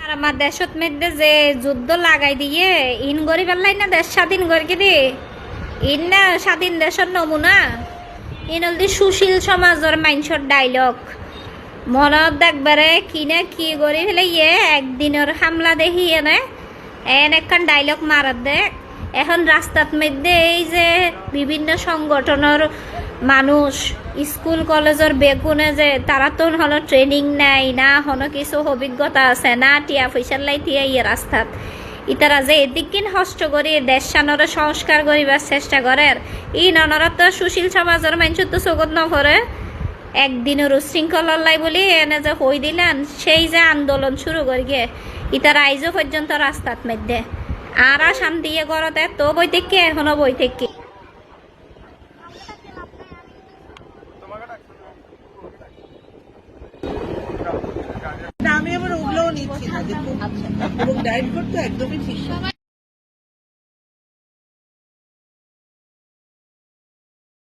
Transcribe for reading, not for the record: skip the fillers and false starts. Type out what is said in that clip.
আর আমার দেশত মধ্যে যে যুদ্ধ লাগাই দিয়ে ইন গরি পেলাই না দেশ স্বাধীন করি দি ইন না স্বাধীন দেশের নমুনা ইন হলদি সুশীল সমাজের মাইন্সর ডাইলগ মনত দেখবারে কিনে কি করি ফেলে ইয়ে একদিনের হামলা দেখি এনে একখান ডাইলগ মারার দেখ এখন রাস্তার মধ্যে এই যে বিভিন্ন সংগঠনের মানুষ স্কুল কলেজের বেগুনে যে তারা তো হলো ট্রেনিং নাই না হলো কিছু অভিজ্ঞতা আছে না টিয়া পয়সার লাই টিয়া ইয়ে রাস্তাত ইতারা যে এদিকিন হস্ত করি দেশ সানরে সংস্কার করিবার চেষ্টা করে ই ননরা তো সুশীল সমাজের মানুষ তো চোখত নকরে একদিনের উশৃঙ্খলার লাই বলি এনে যে হই দিলেন সেই যে আন্দোলন শুরু করি গে ইতারা আইজও পর্যন্ত রাস্তাত মধ্যে আর শান্তি করতে তো বই থেকে এখনো বই থেকে আমি আবার ওগুলোও নিচ্ছি না, এবং ডায়েট করতে একদমই ঠিক না।